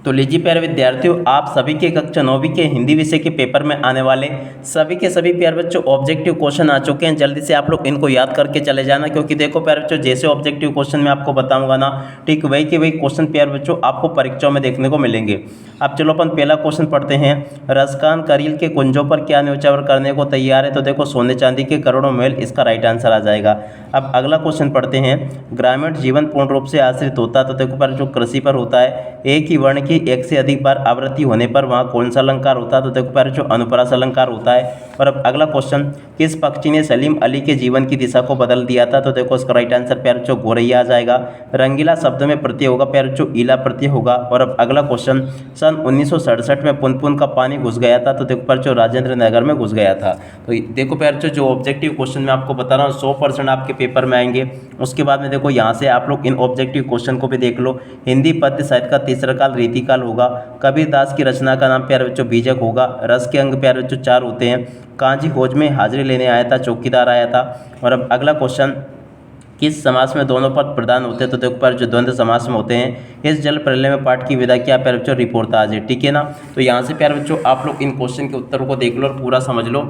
तो लीजिए प्यारे विद्यार्थियों, आप सभी के कक्षा 9वीं के हिंदी विषय के पेपर में आने वाले सभी के सभी प्यारे बच्चों ऑब्जेक्टिव क्वेश्चन आ चुके हैं। जल्दी से आप लोग इनको याद करके चले जाना, क्योंकि देखो प्यारे बच्चों, जैसे ऑब्जेक्टिव क्वेश्चन मैं आपको बताऊंगा ना, ठीक वही के वही क्वेश्चन प्यारे बच्चों आपको परीक्षाओं में देखने को मिलेंगे। अब चलो अपन पहला क्वेश्चन पढ़ते हैं। रसकान करील के कुंजों पर क्या न्यौछावर करने को तैयार है? तो देखो सोने चांदी के करोड़ों महल इसका राइट आंसर आ जाएगा। अब अगला क्वेश्चन पढ़ते हैं। ग्रामीण जीवन पूर्ण रूप से आश्रित होता है, तो देखो पर जो कृषि पर होता है। एक ही वर्ण की एक से अधिक बार आवृत्ति होने पर वहाँ कौन सा अलंकार होता है? तो देखो पर जो अनुप्रास अलंकार होता है। और अब अगला क्वेश्चन, किस पक्षी ने सलीम अली के जीवन की दिशा को बदल दिया था? तो देखो इसका राइट आंसर प्यार जो गोरैया आ जाएगा। रंगीला शब्द में प्रत्यय होगा प्यार जो ईला प्रत्यय होगा। और अब अगला क्वेश्चन, सन 1967 में पुनपुन का पानी घुस गया था, तो देखो पर जो राजेंद्र नगर में घुस गया था। तो देखो प्यार जो ऑब्जेक्टिव क्वेश्चन मैं आपको बता रहा हूँ 100% आपके पेपर में आएंगे। उसके बाद में देखो यहाँ से आप लोग इन ऑब्जेक्टिव क्वेश्चन को भी देख लो। हिंदी पद्य साहित्य का तीसरा काल रीतिकाल होगा। कबीरदास की रचना का नाम प्यारे बच्चों बीजक होगा। रस के अंग प्यारे बच्चों 4 होते हैं। कांजी भोज में हाजिरी लेने आया था, चौकीदार आया था। और अब अगला क्वेश्चन, किस समास में दोनों पद प्रधान होते हैं? तो देखो पर जो द्वंद्व समास में होते हैं। इस जल प्रलय में पाठ की विधा क्या प्यारे बच्चों? रिपोर्टाज है, ठीक है ना। तो यहाँ से प्यारे बच्चों आप लोग इन क्वेश्चन के उत्तरों को देख लो और पूरा समझ लो।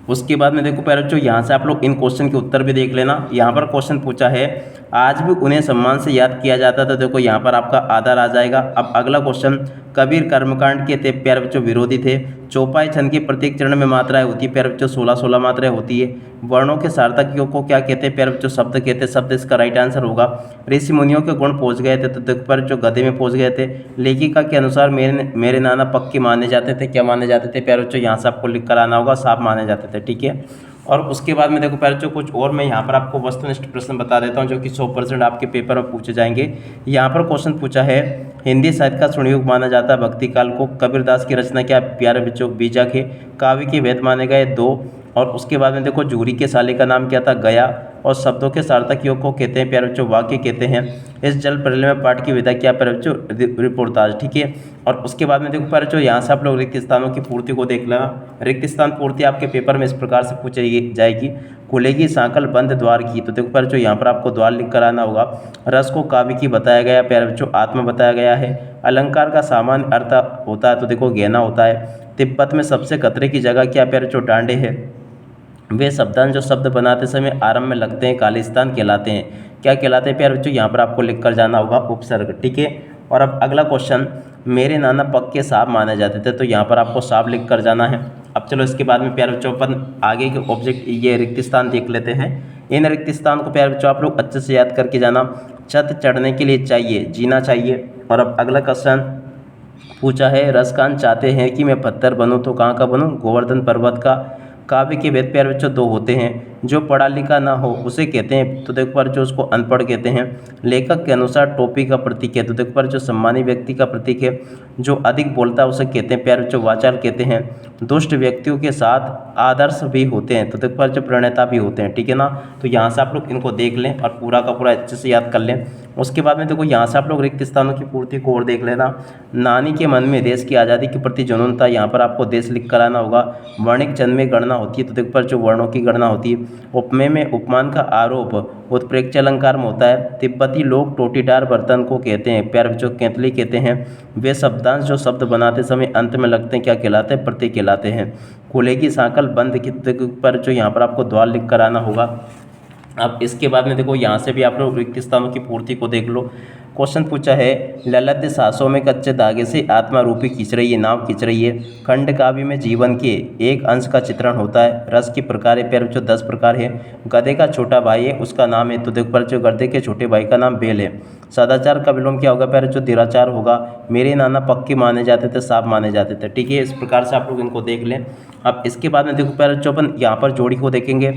उसके बाद में देखो प्यारे बच्चों यहाँ से आप लोग इन क्वेश्चन के उत्तर भी देख लेना। यहाँ पर क्वेश्चन पूछा है, आज भी उन्हें सम्मान से याद किया जाता था, तो देखो यहाँ पर आपका आधार आ जाएगा। अब अगला क्वेश्चन, कबीर कर्मकांड के थे प्यारे बच्चों विरोधी थे। चौपाई छंद की प्रत्येक चरण में मात्राएं होती है प्यारे बच्चों 16 मात्राएं होती है। वर्णों के सार्थकियों को क्या कहते हैं प्यारे बच्चों? शब्द कहते हैं। शब्द इसका राइट आंसर होगा। ऋषि मुनियों के गुण पहुंच गए थे, तो देखो पर जो गधे में पहुंच गए थे। लेखिका के अनुसार मेरे नाना पक्के माने जाते थे। क्या माने जाते थे प्यारे बच्चों? यहाँ से आपको लिख कर आना होगा, साफ माने जाते थे, ठीक है। और उसके बाद में देखो प्यारे बच्चों कुछ और मैं यहाँ पर आपको वस्तुनिष्ठ प्रश्न बता देता हूँ जो कि 100% आपके पेपर में पूछे जाएंगे। यहाँ पर क्वेश्चन पूछा है, हिंदी साहित्य का स्वर्णयुग माना जाता है भक्ति काल को। कबीरदास की रचना क्या प्यारे बच्चों? बीजक है। काव्य के वेद माने गए 2। और उसके बाद में देखो जूरी के साले का नाम क्या था? गया। और शब्दों के सार्थकियों को कहते हैं प्यारे बच्चों? वाक्य कहते हैं। इस जल प्रलय में पाठ की विधा क्या प्यारे बच्चों? रिपोर्टाज, ठीक है। और उसके बाद में देखो प्यारे बच्चों यहाँ से आप लोग रिक्त स्थानों की पूर्ति को देख लेना। रिक्त स्थान पूर्ति आपके पेपर में इस प्रकार से पूछी जाएगी, खुलेगी सांकल बंद द्वार की। तो देखो प्यारे बच्चों यहाँ पर आपको द्वार लिख कर आना होगा। रस को काव्य की बताया गया प्यारे बच्चों? आत्मा बताया गया है। अलंकार का सामान्य अर्थ होता है, तो देखो गहना होता है। तिब्बत में सबसे खतरे की जगह क्या प्यारे बच्चों? डांडे है। वे शब्दांश जो शब्द बनाते समय आरंभ में लगते हैं खालिस्तान कहलाते हैं। क्या कहलाते हैं प्यारे बच्चों? यहाँ पर आपको लिख कर जाना होगा उपसर्ग, ठीक है। और अब अगला क्वेश्चन, मेरे नाना पक्के साहब माने जाते थे, तो यहाँ पर आपको साहब लिख कर जाना है। अब चलो इसके बाद में प्यारे बच्चों अपन आगे के ऑब्जेक्ट ये रिक्त स्थान देख लेते हैं। इन रिक्त स्थान को प्यारे बच्चों आप लोग अच्छे से याद करके जाना। छत चढ़ने के लिए चाहिए, जीना चाहिए। और अब अगला क्वेश्चन पूछा है, रसकान चाहते हैं कि मैं पत्थर बनूं, तो कहाँ का बनूं? गोवर्धन पर्वत का। काव्य के वेद प्यारे बच्चों 2 होते हैं। जो पढ़ा लिखा ना हो उसे कहते हैं, तो देखो पर जो उसको अनपढ़ कहते हैं। लेखक के अनुसार टोपी का प्रतीक है, तो देखो पर जो सम्मानी व्यक्ति का प्रतीक है। जो अधिक बोलता है उसे कहते हैं प्यारे बच्चों? वाचाल कहते हैं। दुष्ट व्यक्तियों के साथ आदर्श भी होते हैं, तो देखो पर जो प्रणेता भी होते हैं, ठीक है ना। तो यहाँ से आप लोग इनको देख लें और पूरा का पूरा अच्छे से याद कर लें। उसके बाद में देखो यहाँ से आप लोग रिक्त स्थानों की पूर्ति को और देख लेना। नानी के मन में देश की आज़ादी के प्रति जुनून था, यहाँ पर आपको देश लिख कर आना होगा। वर्णिक छंद में गणना होती है, तो देखो पर जो वर्णों की गणना होती है। उपमेय में उपमान का आरोप उत्प्रेक्ष अलंकार में होता है। तिब्बती लोग टोटीदार बर्तन को कहते हैं प्यारे बच्चों? केतली कहते हैं। वे शब्दांश जो शब्द बनाते समय अंत में लगते हैं क्या कहलाते हैं? प्रत्यय कहलाते हैं। खुलेगी सांकल बंद की पर जो यहाँ पर आपको द्वार लिख कर आना होगा। अब इसके बाद में देखो यहाँ से भी आप लोग रिक्त स्थानों की पूर्ति को देख लो। क्वेश्चन पूछा है, ललद्य सांसों में कच्चे धागे से आत्मा रूपी खींच रही है, नाव खींच रही है। खंड काव्य में जीवन के एक अंश का चित्रण होता है। रस की प्रकार है प्यारे बच्चों? 10 प्रकार है। गधे का छोटा भाई है, उसका नाम है, तो देखो पर जो गधे के छोटे भाई का नाम बेल है। सदाचार का विलोम क्या होगा प्यारे बच्चों? दुराचार होगा। मेरे नाना पक्के माने जाते थे, साफ माने जाते थे, ठीक है। इस प्रकार से आप लोग इनको देख लें। अब इसके बाद में देखो प्यारे बच्चों अपन यहाँ पर जोड़ी को देखेंगे।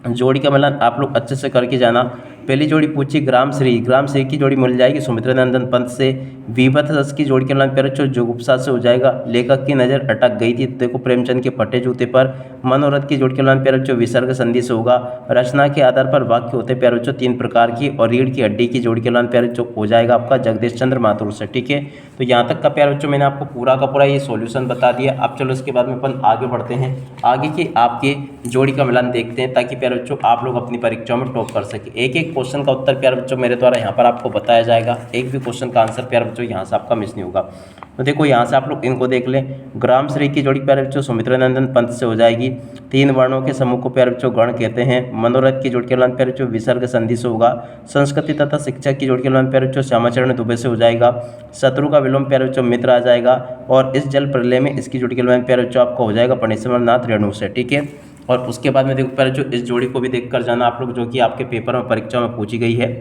जोड़ी का मिलान आप लोग अच्छे से करके जाना। पहली जोड़ी पूछी ग्राम श्री की जोड़ी मिल जाएगी सुमित्रा नंदन पंत से। विभत रस की जोड़ी के मिलान प्यारे बच्चों जुगुप्सा से हो जाएगा। लेखक की नज़र अटक गई थी, तो देखो प्रेमचंद के फटे जूते पर। मनोरथ की जोड़ी के मिलान प्यारे बच्चों विसर्ग संधि से होगा। रचना के आधार पर वाक्य होते प्यारे बच्चों 3 प्रकार की। और रीढ़ की हड्डी की जोड़ी के मिलान प्यारे बच्चों हो जाएगा आपका जगदीश चंद्र माथुर से, ठीक है। तो यहाँ तक का प्यारे बच्चों मैंने आपको पूरा का पूरा ये सॉल्यूशन बता दिया। अब चलो इसके बाद में अपन आगे बढ़ते हैं। आगे के आपके जोड़ी का मिलान देखते हैं, ताकि प्यारे बच्चों आप लोग अपनी परीक्षाओं में टॉप कर सके। एक एक क्वेश्चन का उत्तर प्यारे बच्चों मेरे द्वारा यहाँ पर आपको बताया जाएगा। एक भी क्वेश्चन का आंसर प्यारे बच्चों बच्चों यहाँ से आपका मिस नहीं होगा। तो देखो यहाँ से आप लोग इनको देख लें। ग्राम श्री की जोड़ी प्यारे बच्चों सुमित्रा नंदन पंत से हो जाएगी। 3 वर्णों के समूह को प्यारे बच्चों गण कहते हैं। मनोरथ की जोड़ी के लान प्यारे बच्चों विसर्ग संधि से होगा। संस्कृति तथा शिक्षा की जोड़ी के लान प्यारे बच्चों श्यामाचरण दुबे से हो जाएगा। शत्रु का विलोम प्यारे बच्चों मित्र आ जाएगा। और इस जल प्रलय में इसकी जोड़ी के लान प्यारे बच्चों आपका हो जाएगा फणीश्वरनाथ रेणु से, ठीक है। और उसके बाद में देखो प्यारे बच्चों इस जोड़ी को भी देख कर जाना आप लोग, जो कि आपके पेपर में परीक्षा में पूछी गई है।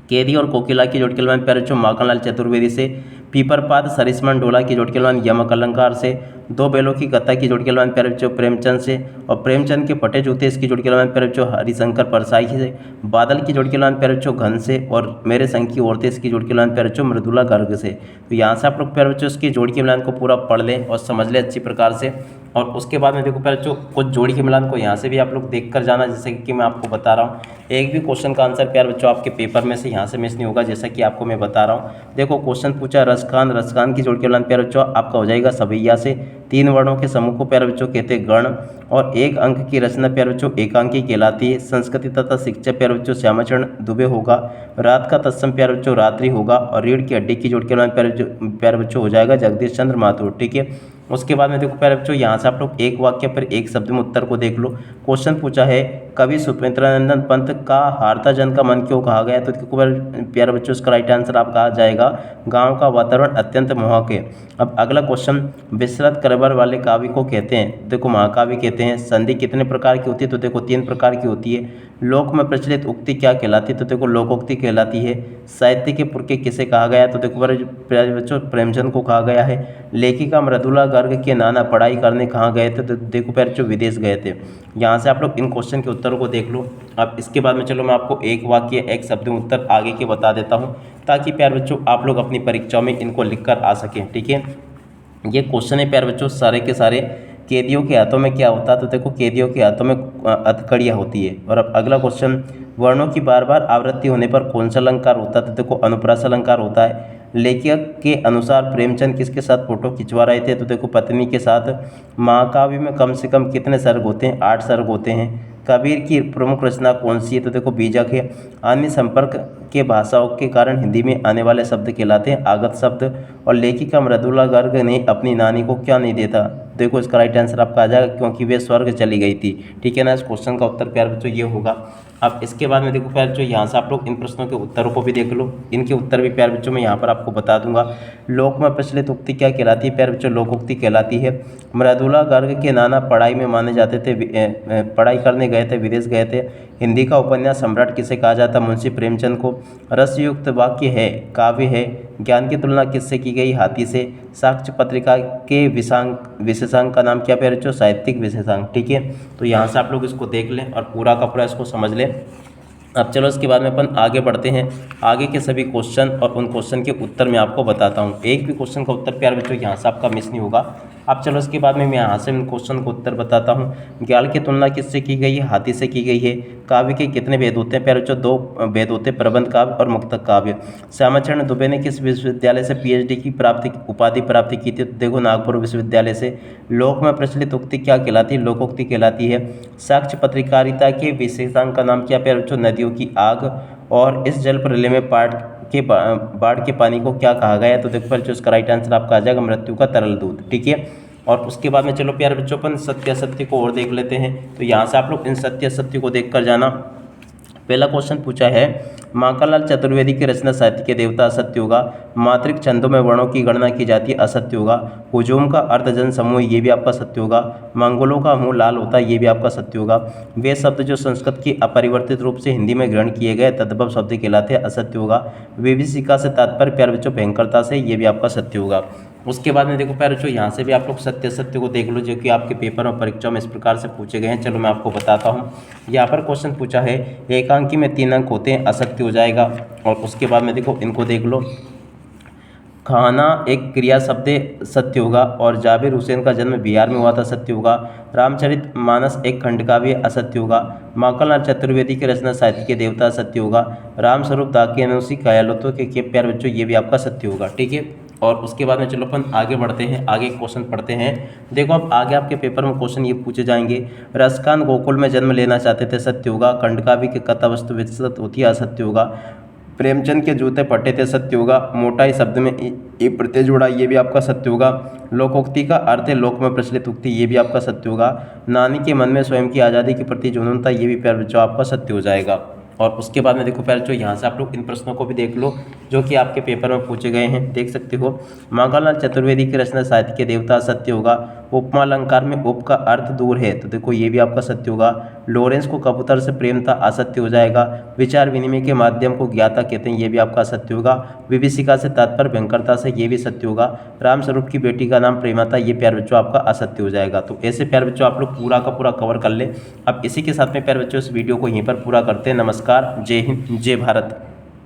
केदी और कोकिला की जोड़ी के लान प्यारे बच्चों माखनलाल चतुर्वेदी से। पीपरपाद सरिस्मन डोला की जोड़ी के लान यमक अलंकार से। 2 बैलों की कथा की जोड़ी के लान प्यारे बच्चों प्रेमचंद से। और प्रेमचंद के फटे जूते इसकी जोड़ी के लान प्यारे बच्चों हरिशंकर परसाई से। बादल की जोड़ी के लान प्यारे बच्चों घन से। और मेरे संग की औरतें इसकी जोड़ी के लान प्यारे बच्चों मृदुला गर्ग से। तो यहाँ से आप लोग प्यारे बच्चों इसकी जोड़ी के मिलान को पूरा पढ़ लें और समझ लें अच्छी प्रकार से। और उसके बाद में देखो प्यारे बच्चों कुछ जोड़ी के मिलान को यहाँ से भी आप लोग देख कर जाना, जैसे कि मैं आपको बता रहा हूँ। एक भी क्वेश्चन का आंसर प्यारे बच्चों आपके पेपर में से यहाँ से मिस नहीं होगा, जैसा कि आपको मैं बता रहा हूँ। देखो क्वेश्चन पूछा रसखान की जोड़ी के मिलान प्यारे बच्चों आपका हो जाएगा सवैया से। 3 वर्णों के समूह को प्यारे बच्चों कहते हैं गण। और 1 अंक की रचना प्यारे बच्चों एकांकी कहलाती है। संस्कृति तथा शिक्षा प्यारे बच्चों श्यामाचरण दुबे होगा। रात का तत्सम प्यारे बच्चों रात्रि होगा। और रीढ़ की हड्डी की जोड़ी के मिलान प्यारे बच्चों हो जाएगा जगदीश चंद्र माथुर, ठीक है। उसके बाद में देखो प्यारे बच्चों यहाँ से आप लोग एक वाक्य पर एक शब्द में उत्तर को देख लो। क्वेश्चन पूछा है कवि सुमित्रानंदन पंत का हारता जन का मन क्यों कहा गया, तो देखो प्यारे बच्चों इसका राइट आंसर आपका आ जाएगा गांव का वातावरण अत्यंत मोहक है। अब अगला क्वेश्चन विस्तृत कलबर वाले काव्य को कहते हैं, देखो महाकाव्य कहते हैं। संधि कितने प्रकार की होती है, तो देखो 3 प्रकार की होती है। लोक में प्रचलित उक्ति क्या कहलाती है, तो देखो लोकोक्ति कहलाती है। साहित्य के पुरखे किसे कहा गया है, तो देखो प्यारे बच्चों प्रेमचंद को कहा गया है। लेखिका मृदुला गर्ग के नाना पढ़ाई करने कहाँ गए थे, तो देखो प्यारे बच्चों विदेश गए थे। यहाँ से आप लोग इन क्वेश्चन के उत्तरों को देख लो। अब इसके बाद में चलो मैं आपको एक वाक्य एक शब्द में उत्तर आगे के बता देता हूँ, ताकि प्यारे बच्चों आप लोग अपनी परीक्षाओं में इनको लिख कर आ सकें, ठीक है। ये क्वेश्चन है प्यारे बच्चों सारे के सारे कैदियों के हाथों में क्या होता है, तो देखो कैदियों के हाथों में हथकड़ियाँ होती है। और अब अगला क्वेश्चन वर्णों की बार बार आवृत्ति होने पर कौन सा अलंकार होता है, तो देखो अनुप्रास अलंकार होता है। लेखक के अनुसार प्रेमचंद किसके साथ फोटो खिंचवा रहे थे, तो देखो पत्नी के साथ। महाकाव्य में कम से कम कितने सर्ग होते हैं, 8 सर्ग होते हैं। कबीर की प्रमुख रचना कौन सी है, तो देखो बीजक है। अन्य संपर्क के भाषाओं के कारण हिंदी में आने वाले शब्द कहलाते हैं आगत शब्द। और लेखिका मृदुला गर्ग ने अपनी नानी को क्या नहीं देता, देखो इसका राइट आंसर आपका आ जाएगा क्योंकि वे स्वर्ग चली गई थी, ठीक है ना। इस क्वेश्चन का उत्तर प्यारे बच्चों ये होगा। अब इसके बाद में देखो प्यारे बच्चों यहाँ से आप लोग इन प्रश्नों के उत्तरों को भी देख लो। इनके उत्तर भी प्यारे बच्चों मैं यहाँ पर आपको बता दूंगा। लोक में प्रचलित उक्ति क्या कहलाती है, प्यारे बच्चों लोकोक्ति कहलाती है। मृदुला गर्ग के नाना पढ़ाई में माने जाते थे, पढ़ाई करने गए थे, विदेश गए थे। हिंदी का उपन्यास सम्राट किसे कहा जाता, मुंशी प्रेमचंद को। रसयुक्त वाक्य है, काव्य है। ज्ञान की तुलना किससे की गई, हाथी से। साक्ष्य पत्रिका के विशेषांक का नाम क्या प्यारे बच्चों, साहित्यिक विशेषांक, ठीक है। तो यहाँ से आप लोग इसको देख लें और पूरा का पूरा इसको समझ लें। अब चलो इसके बाद में अपन आगे बढ़ते हैं। आगे के सभी क्वेश्चन और उन क्वेश्चन के उत्तर मैं आपको बताता हूँ। एक भी क्वेश्चन का उत्तर प्यारे बच्चों यहाँ से आपका मिस नहीं होगा। अब चलो इसके बाद में मैं यहाँ से इन क्वेश्चन को उत्तर बताता हूँ। ज्ञान की तुलना किससे की गई है, हाथी से की गई है। काव्य के कितने भेद होते हैं प्यारे बच्चों, 2 भेद होते हैं, प्रबंध काव्य और मुक्तक काव्य। श्यामाचरण दुबे ने किस विश्वविद्यालय से PhD की उपाधि प्राप्ति की थी, तो देखो नागपुर विश्वविद्यालय से। लोक में प्रचलित उक्ति क्या कहलाती है, लोकोक्ति कहलाती है। साक्ष्य पत्रकारिता के विशेषांक का नाम क्या प्यारे बच्चों, नदियों की आग। और इस जल प्रलय में बाढ़ के पानी को क्या कहा गया है, तो देखो बच्चों इसका राइट आंसर आपका आ जाएगा मृत्यु का तरल दूध, ठीक है। और उसके बाद में चलो प्यारे बच्चों अपन सत्य असत्य को और देख लेते हैं। तो यहाँ से आप लोग इन सत्य असत्य को देख कर जाना। पहला क्वेश्चन पूछा है माखनलाल चतुर्वेदी की रचना साहित्य के देवता, असत्य होगा। मात्रिक छंदों में वर्णों की गणना की जाती है, असत्य होगा। हुजूम का अर्थ जन समूह, ये भी आपका सत्य होगा। मंगोलों का मुंह लाल होता है, ये भी आपका सत्य होगा। वे शब्द जो संस्कृत की अपरिवर्तित रूप से हिंदी में ग्रहण किए गए तद्भव शब्द कहलाते हैं, असत्य होगा। विभीषिका से तात्पर्य प्यारे बच्चों भयंकरता से, ये भी आपका सत्य होगा। उसके बाद में देखो प्यारे बच्चों यहाँ से भी आप लोग सत्य असत्य को देख लो, जो कि आपके पेपर और परीक्षा में इस प्रकार से पूछे गए हैं। चलो मैं आपको बताता हूँ। यहाँ पर क्वेश्चन पूछा है एकांकी में 3 अंक होते हैं, असत्य हो जाएगा। और उसके बाद में देखो इनको देख लो। खाना एक क्रिया शब्द, सत्य होगा। और जाबिर हुसैन का जन्म बिहार में हुआ था, सत्य होगा। रामचरित मानस एक खंड काव्य, असत्य होगा। माखनलाल चतुर्वेदी की रचना साहित्य के देवता, सत्य होगा। रामस्वरूप दाकियानूसी कयालुत्व के प्यारे बच्चों, ये भी आपका सत्य होगा, ठीक है। और उसके बाद में चलो अपन आगे बढ़ते हैं, आगे क्वेश्चन पढ़ते हैं। देखो अब आगे आपके पेपर में क्वेश्चन ये पूछे जाएंगे। रसखान गोकुल में जन्म लेना चाहते थे, सत्य होगा। खंड काव्य की कथा वस्तु विकसित होती है, असत्य होगा। प्रेमचंद के जूते फटे थे सत्य होगा। मोटाई शब्द में ई प्रत्यय जोड़ा ये भी आपका सत्य होगा। लोकोक्ति का अर्थ है लोक में प्रचलित उक्ति ये भी आपका सत्य होगा। नानी के मन में स्वयं की आज़ादी के प्रति जुनून था ये भी प्यारे बच्चों आपका सत्य हो जाएगा। और उसके बाद में देखो प्यारे बच्चों यहाँ से आप लोग इन प्रश्नों को भी देख लो जो कि आपके पेपर में पूछे गए हैं, देख सकते हो। मंगललाल चतुर्वेदी की रचना साहित्य के देवता सत्य होगा। उपमा अलंकार में उप का अर्थ दूर है तो देखो ये भी आपका सत्य होगा। लॉरेंस को कबूतर से प्रेम था असत्य हो जाएगा। विचार विनिमय के माध्यम को ज्ञाता कहते हैं ये भी आपका सत्य होगा। विभीषिका से तात्पर्य भयंकरता से ये भी सत्य होगा। रामस्वरूप की बेटी का नाम प्रेमा था ये प्यारे बच्चों आपका असत्य हो जाएगा। तो ऐसे प्यारे बच्चों आप लोग पूरा का पूरा कवर कर ले। अब इसी के साथ में प्यारे बच्चों इस वीडियो को यहीं पर पूरा करते हैं। नमस्कार, जय हिंद, जय भारत।